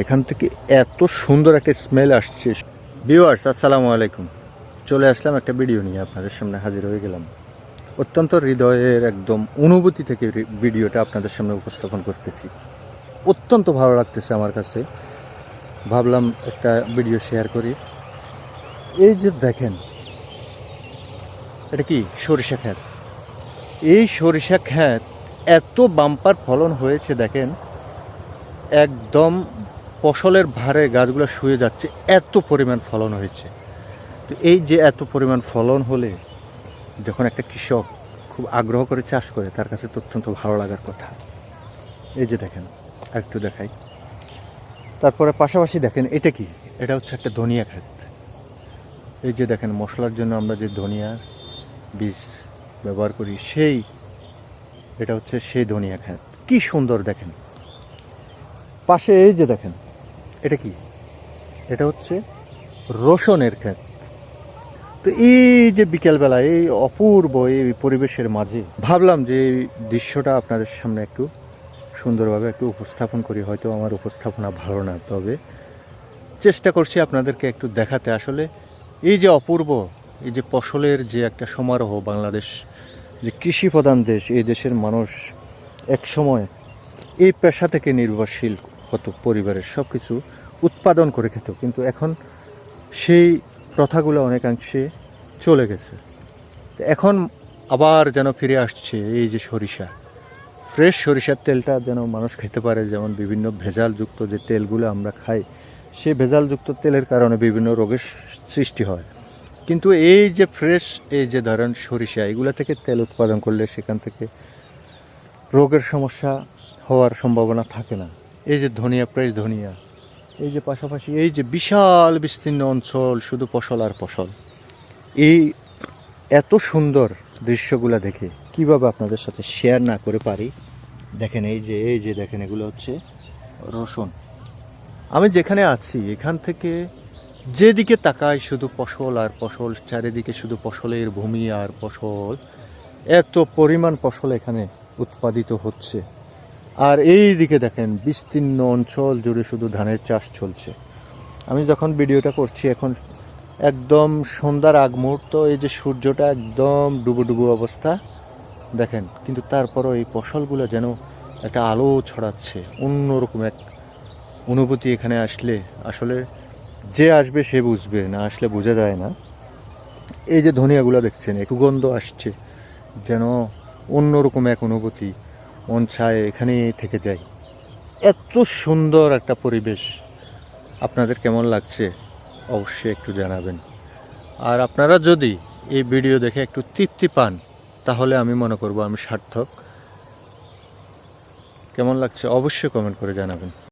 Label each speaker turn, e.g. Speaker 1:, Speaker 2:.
Speaker 1: এখান থেকে এত সুন্দর একটা স্মেল আসছে। ভিউয়ার্স আসসালামু আলাইকুম, চলে আসলাম একটা ভিডিও নিয়ে আপনাদের সামনে হাজির হয়ে গেলাম। অত্যন্ত হৃদয়ের একদম অনুভূতি থেকে ভিডিওটা আপনাদের সামনে উপস্থাপন করতেছি। অত্যন্ত ভালো লাগতেছে আমার কাছে, ভাবলাম একটা ভিডিও শেয়ার করি। এই যে দেখেন, এটা কি সরিষা ক্ষেত। এই সরিষা ক্ষেত এত বাম্পার ফলন হয়েছে দেখেন, একদম ফসলের ভারে গাছগুলো শুয়ে যাচ্ছে, এত পরিমাণ ফলন হয়েছে। তো এই যে এত পরিমাণ ফলন হলে যখন একটা কৃষক খুব আগ্রহ করে চাষ করে, তার কাছে তো অত্যন্ত ভালো লাগার কথা। এই যে দেখেন, একটু দেখাই। তারপরে পাশাপাশি দেখেন এটা কি, এটা হচ্ছে একটা ধনিয়া ক্ষেত। এই যে দেখেন, মশলার জন্য আমরা যে ধনিয়া বীজ ব্যবহার করি, এটা হচ্ছে সেই ধনিয়া ক্ষেত। কি সুন্দর দেখেন। পাশে এই যে দেখেন, এটা কি, এটা হচ্ছে রসুনের ক্ষেত। তো এই যে বিকেলবেলা এই অপূর্ব এই পরিবেশের মাঝে ভাবলাম যে এই দৃশ্যটা আপনাদের সামনে একটু সুন্দরভাবে একটু উপস্থাপন করি। হয়তো আমার উপস্থাপনা ভালো না, তবে চেষ্টা করছি আপনাদেরকে একটু দেখাতে। আসলে এই যে অপূর্ব, এই যে ফসলের যে একটা সমারোহ, বাংলাদেশ যে কৃষি প্রধান দেশ, এই দেশের মানুষ এক সময় এই পেশা থেকে নির্ভরশীল হতো, পরিবারের সব কিছু উৎপাদন করে খেত, কিন্তু এখন সেই প্রথাগুলো অনেকাংশে চলে গেছে। এখন আবার যেন ফিরে আসছে এই যে সরিষা, ফ্রেশ সরিষার তেলটা যেন মানুষ খেতে পারে। যেমন বিভিন্ন ভেজালযুক্ত যে তেলগুলো আমরা খাই, সেই ভেজালযুক্ত তেলের কারণে বিভিন্ন রোগের সৃষ্টি হয়। কিন্তু এই যে ফ্রেশ, এই যে ধরেন সরিষা, এগুলো থেকে তেল উৎপাদন করলে সেখান থেকে রোগের সমস্যা হওয়ার সম্ভাবনা থাকে না। এই যে ধনিয়া, ফ্রেশ ধনিয়া, এই যে পাশাপাশি এই যে বিশাল বিস্তীর্ণ অঞ্চল, শুধু ফসল আর ফসল। এই এত সুন্দর দৃশ্যগুলো দেখে কিভাবে আপনাদের সাথে শেয়ার না করে পারি। দেখেন এই যে দেখেন, এগুলো হচ্ছে রসুন। আমি যেখানে আছি এখান থেকে যেদিকে তাকাই শুধু ফসল আর ফসল, চারিদিকে শুধু ফসলের ভূমি আর ফসল। এত পরিমাণ ফসল এখানে উৎপাদিত হচ্ছে। আর এই দিকে দেখেন, বিস্তীর্ণ অঞ্চল জুড়ে শুধু ধানের চাষ চলছে। আমি যখন ভিডিওটা করছি এখন একদম সন্ধ্যার আগ মুহূর্ত, এই যে সূর্যটা একদম ডুবো ডুবো অবস্থা দেখেন, কিন্তু তারপরও এই ফসলগুলো যেন একটা আলো ছড়াচ্ছে। অন্যরকম এক অনুভূতি এখানে আসলে। আসলে যে আসবে সে বুঝবে, না আসলে বোঝা যায় না। এই যে ধনিয়াগুলো দেখছেন, একটু গন্ধ আসছে, যেন অন্যরকম এক অনুভূতি, মন চায় এখানে থেকে যাই। এত সুন্দর একটা পরিবেশ। আপনাদের কেমন লাগছে অবশ্যই একটু জানাবেন। আর আপনারা যদি এই ভিডিও দেখে একটু তৃপ্তি পান, তাহলে আমি মনে করব আমি সার্থক। কেমন লাগছে অবশ্যই কমেন্ট করে জানাবেন।